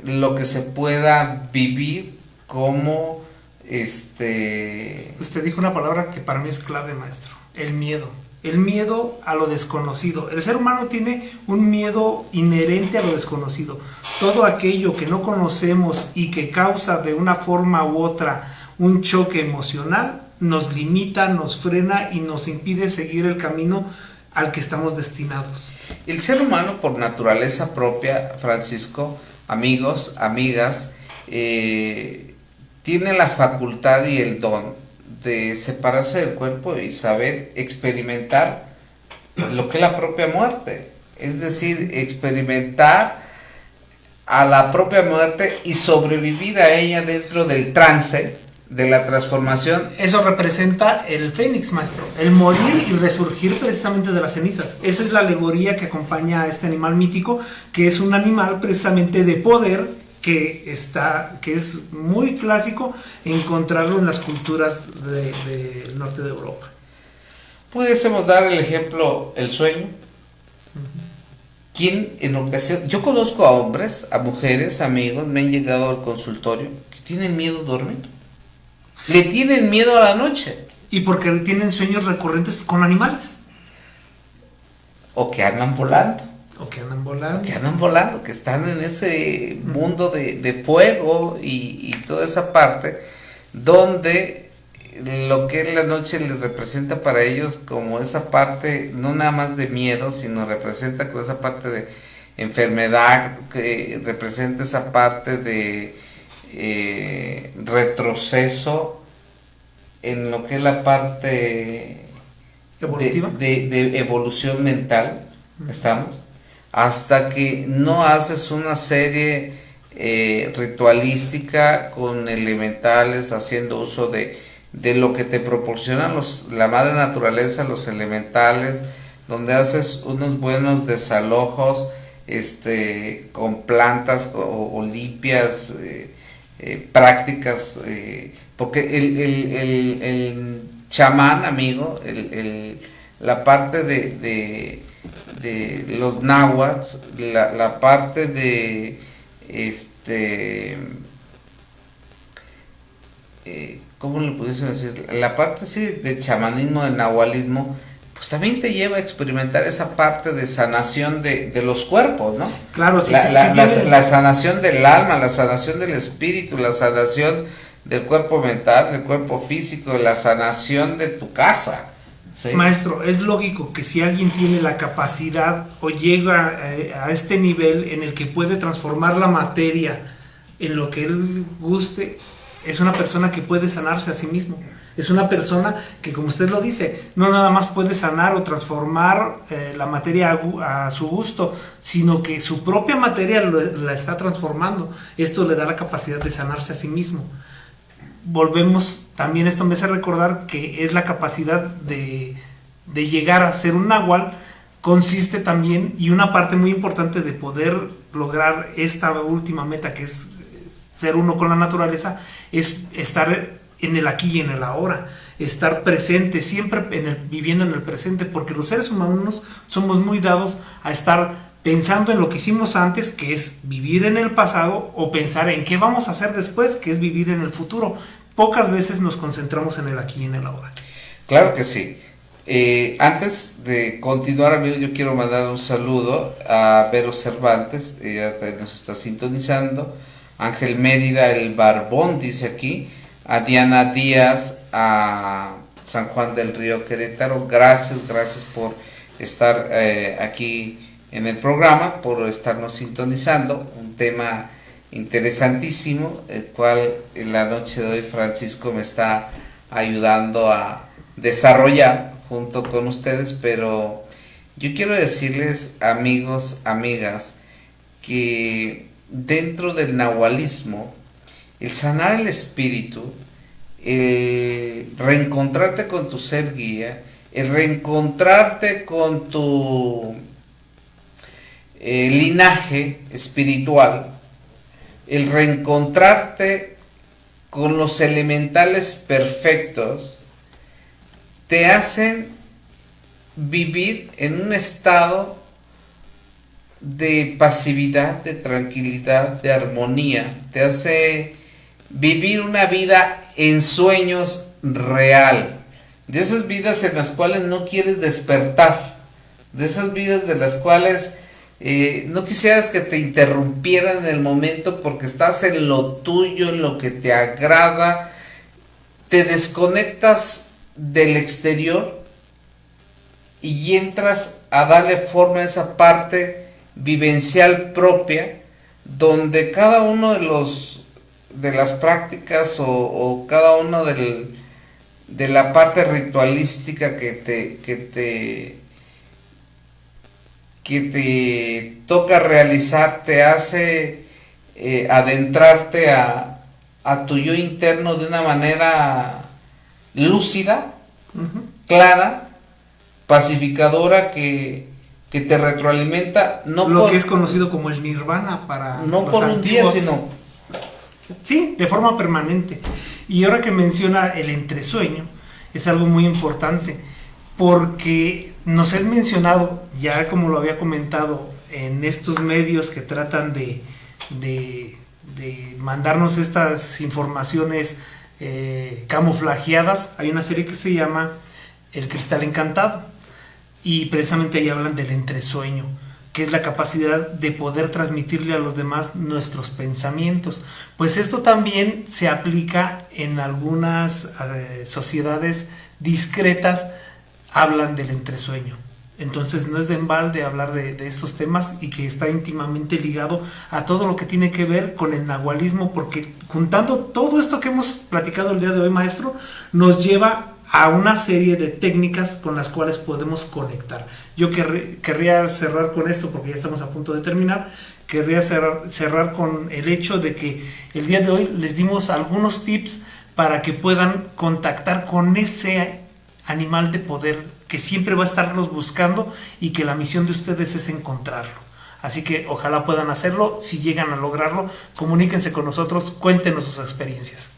lo que se pueda vivir como Usted dijo una palabra que para mí es clave, maestro: el miedo. El miedo a lo desconocido. El ser humano tiene un miedo inherente a lo desconocido. Todo aquello que no conocemos y que causa de una forma u otra un choque emocional, nos limita, nos frena y nos impide seguir el camino al que estamos destinados. El ser humano, por naturaleza propia, Francisco, amigos, amigas, tiene la facultad y el don de separarse del cuerpo y saber experimentar lo que es la propia muerte, es decir, experimentar a la propia muerte y sobrevivir a ella dentro del trance de la transformación. Eso representa el fénix, maestro, el morir y resurgir precisamente de las cenizas. Esa es la alegoría que acompaña a este animal mítico, que es un animal precisamente de poder, que es muy clásico encontrarlo en las culturas del norte de Europa. Pudiésemos dar el ejemplo, el sueño. ¿Quién en ocasión? Yo conozco a hombres, a mujeres, amigos, me han llegado al consultorio que tienen miedo a dormir. Le tienen miedo a la noche. Y porque tienen sueños recurrentes con animales. O que andan volando. O que andan volando. Que están en ese mundo de fuego y toda esa parte, donde lo que es la noche les representa para ellos como esa parte, no nada más de miedo, sino representa con esa parte de enfermedad, que representa esa parte de retroceso en lo que es la parte evolutiva, de evolución mental. Estamos hasta que no haces una serie ritualística con elementales, haciendo uso de lo que te proporcionan la madre naturaleza, los elementales, donde haces unos buenos desalojos con plantas o limpias prácticas, porque el chamán, amigo, la parte de los náhuatl, la parte de ¿cómo le pudiese decir? La parte sí de chamanismo, del nahualismo, pues también te lleva a experimentar esa parte de sanación de los cuerpos, ¿no? Claro, sí, la sanación del alma, la sanación del espíritu, la sanación del cuerpo mental, del cuerpo físico, la sanación de tu casa. ¿Sí? Maestro, es lógico que si alguien tiene la capacidad o llega a este nivel en el que puede transformar la materia en lo que él guste, es una persona que puede sanarse a sí mismo. Es una persona que, como usted lo dice, no nada más puede sanar o transformar la materia a su gusto, sino que su propia materia la está transformando. Esto le da la capacidad de sanarse a sí mismo. Volvemos, también esto me hace recordar que es la capacidad de llegar a ser un náhuatl, consiste también, y una parte muy importante de poder lograr esta última meta, que es ser uno con la naturaleza, es estar en el aquí y en el ahora, estar presente, siempre viviendo en el presente, porque los seres humanos somos muy dados a estar pensando en lo que hicimos antes, que es vivir en el pasado, o pensar en qué vamos a hacer después, que es vivir en el futuro. Pocas veces nos concentramos en el aquí y en el ahora. Claro que sí. Antes de continuar, amigos, yo quiero mandar un saludo a Vero Cervantes, ella nos está sintonizando, Ángel Mérida, el Barbón, dice aquí, a Diana Díaz, a San Juan del Río, Querétaro. Gracias por estar aquí en el programa, por estarnos sintonizando, un tema interesantísimo, el cual en la noche de hoy Francisco me está ayudando a desarrollar junto con ustedes. Pero yo quiero decirles, amigos, amigas, que dentro del nahualismo, el sanar el espíritu, el reencontrarte con tu ser guía, el reencontrarte con tu linaje espiritual, el reencontrarte con los elementales perfectos, te hacen vivir en un estado de pasividad, de tranquilidad, de armonía. Te hace vivir una vida en sueños real, de esas vidas en las cuales no quieres despertar, de esas vidas de las cuales no quisieras que te interrumpieran en el momento, porque estás en lo tuyo, en lo que te agrada, te desconectas del exterior y entras a darle forma a esa parte vivencial propia, donde cada uno de las prácticas o cada uno de la parte ritualística que te toca realizar, te hace adentrarte a tu yo interno de una manera lúcida, clara, pacificadora, que te retroalimenta, que es conocido como el nirvana para no los por un día, antiguos. sino Sí, de forma permanente. Y ahora que menciona el entresueño, es algo muy importante, porque nos es mencionado, ya como lo había comentado, en estos medios que tratan de mandarnos estas informaciones camuflajeadas. Hay una serie que se llama El Cristal Encantado, y precisamente ahí hablan del entresueño, que es la capacidad de poder transmitirle a los demás nuestros pensamientos. Pues esto también se aplica en algunas sociedades discretas, hablan del entresueño. Entonces no es de embalde hablar de estos temas, y que está íntimamente ligado a todo lo que tiene que ver con el nahualismo, porque juntando todo esto que hemos platicado el día de hoy, maestro, nos lleva a una serie de técnicas con las cuales podemos conectar. Yo querría cerrar con esto, porque ya estamos a punto de terminar. Querría cerrar con el hecho de que el día de hoy les dimos algunos tips para que puedan contactar con ese animal de poder que siempre va a estarlos buscando, y que la misión de ustedes es encontrarlo. Así que ojalá puedan hacerlo. Si llegan a lograrlo, comuníquense con nosotros, cuéntenos sus experiencias.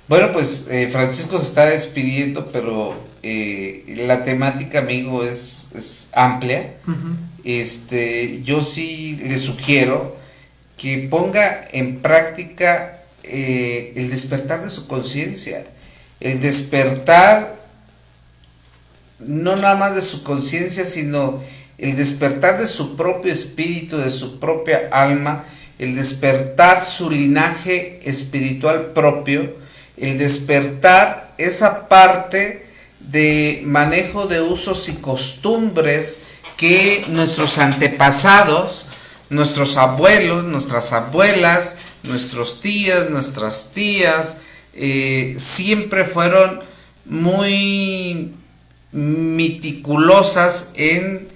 Bueno, pues Francisco se está despidiendo, pero la temática, amigo, es amplia. Yo sí le sugiero que ponga en práctica el despertar de su conciencia, el despertar no nada más de su conciencia, sino el despertar de su propio espíritu, de su propia alma, el despertar su linaje espiritual propio, el despertar esa parte de manejo de usos y costumbres que nuestros antepasados, nuestros abuelos, nuestras abuelas, nuestros tías, nuestras tías, siempre fueron muy meticulosas en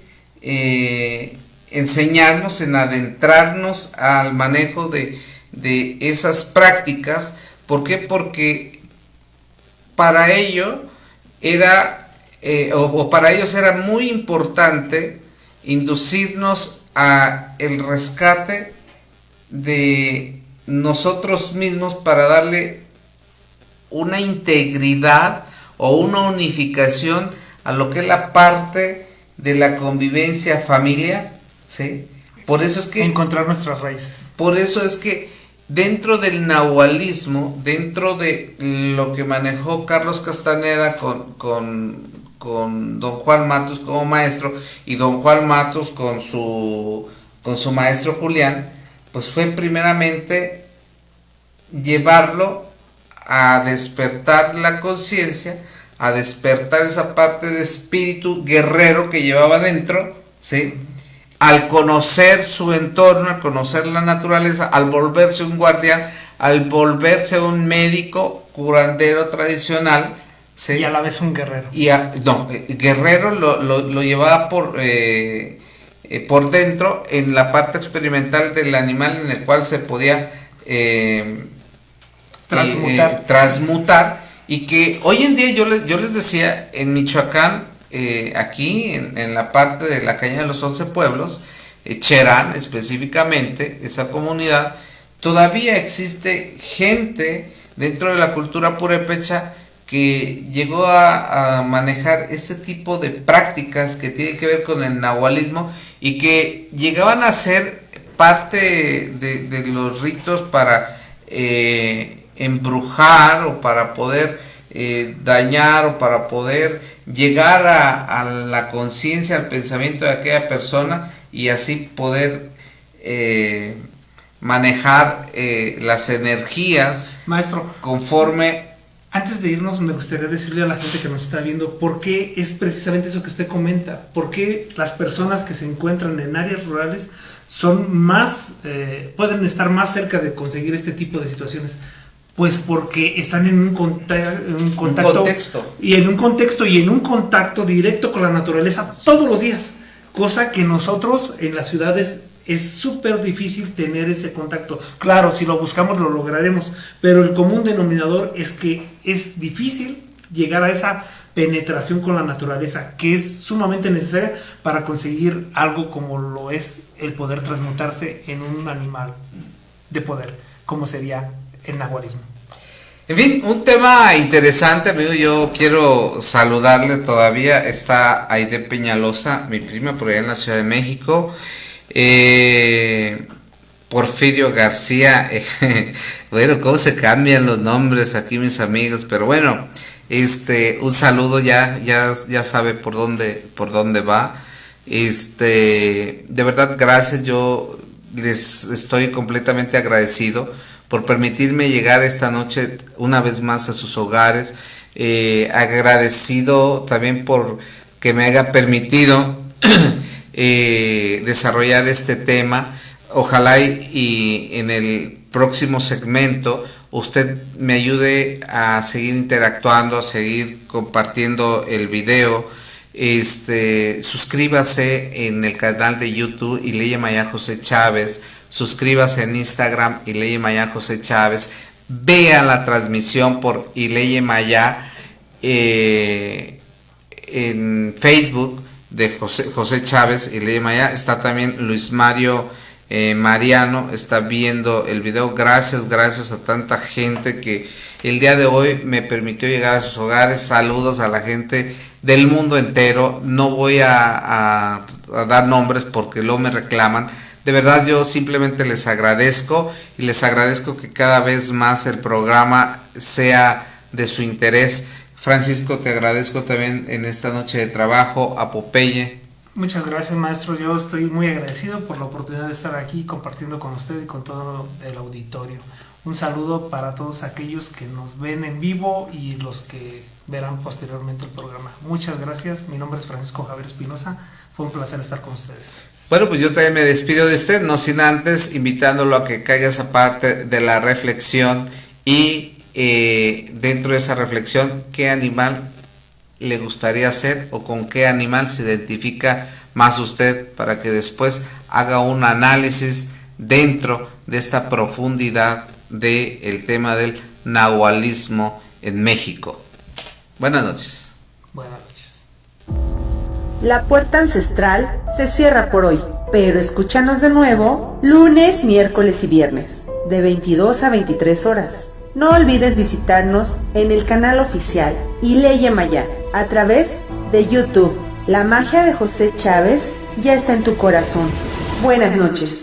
enseñarnos, en adentrarnos al manejo de esas prácticas. ¿Por qué? Porque para ello para ellos era muy importante inducirnos a el rescate de nosotros mismos para darle una integridad o una unificación a lo que es la parte de la convivencia familiar, ¿sí? Por eso es que encontrar nuestras raíces. Por eso es que dentro del nahualismo, dentro de lo que manejó Carlos Castaneda con don Juan Matus como maestro y don Juan Matus con su maestro Julián, pues fue primeramente llevarlo a despertar la conciencia, a despertar esa parte de espíritu guerrero que llevaba dentro, ¿sí? Al conocer su entorno, al conocer la naturaleza, al volverse un guardián, al volverse un médico curandero tradicional, ¿sí? Y a la vez un guerrero. Guerrero lo llevaba por dentro en la parte experimental del animal, en el cual se podía transmutar, y que hoy en día yo les decía, en Michoacán, aquí en la parte de la Caña de los 11 Pueblos, Cherán específicamente, esa comunidad, todavía existe gente dentro de la cultura purépecha que llegó a manejar este tipo de prácticas que tienen que ver con el nahualismo y que llegaban a ser parte de los ritos para embrujar o para poder dañar o para poder llegar a la conciencia, al pensamiento de aquella persona y así poder manejar las energías, maestro, conforme. Antes de irnos, me gustaría decirle a la gente que nos está viendo por qué es precisamente eso que usted comenta, por qué las personas que se encuentran en áreas rurales son más, pueden estar más cerca de conseguir este tipo de situaciones. Pues porque están en un contacto y en un contexto y en un contacto directo con la naturaleza todos los días, cosa que nosotros en las ciudades es súper difícil tener ese contacto. Claro, si lo buscamos lo lograremos, pero el común denominador es que es difícil llegar a esa penetración con la naturaleza, que es sumamente necesaria para conseguir algo como lo es el poder transmutarse en un animal de poder, como sería el nahualismo. En fin, un tema interesante, amigo. Yo quiero saludarle, todavía está Aide Peñalosa, mi prima, por allá en la Ciudad de México. Porfirio García, bueno, cómo se cambian los nombres aquí, mis amigos, pero bueno, un saludo, ya sabe por dónde va. De verdad, gracias, yo les estoy completamente agradecido por permitirme llegar esta noche una vez más a sus hogares, agradecido también por que me haya permitido desarrollar este tema. Ojalá y en el próximo segmento usted me ayude a seguir interactuando, a seguir compartiendo el video. Suscríbase en el canal de YouTube Ileye Maya José Chávez, suscríbase en Instagram Ileye Maya José Chávez, vea la transmisión por Ileye Maya en Facebook de José Chávez Ileye Maya. Está también Luis Mario Mariano, está viendo el video. Gracias a tanta gente que el día de hoy me permitió llegar a sus hogares. Saludos a la gente del mundo entero. No voy a dar nombres porque luego me reclaman. De verdad, yo simplemente les agradezco y les agradezco que cada vez más el programa sea de su interés. Francisco, te agradezco también en esta noche de trabajo. A Popeye. Muchas gracias, maestro. Yo estoy muy agradecido por la oportunidad de estar aquí compartiendo con usted y con todo el auditorio. Un saludo para todos aquellos que nos ven en vivo y los que verán posteriormente el programa. Muchas gracias. Mi nombre es Francisco Javier Espinosa. Fue un placer estar con ustedes. Bueno, pues yo también me despido de usted, no sin antes invitándolo a que caiga esa parte de la reflexión y dentro de esa reflexión, ¿qué animal le gustaría ser o con qué animal se identifica más usted, para que después haga un análisis dentro de esta profundidad del tema del nahualismo en México? Buenas noches. Buenas noches. La puerta ancestral se cierra por hoy. Pero escúchanos de nuevo lunes, miércoles y viernes, de 22 a 23 horas. No olvides visitarnos en el canal oficial Ileye Maya a través de YouTube. La magia de José Chávez ya está en tu corazón. Buenas noches.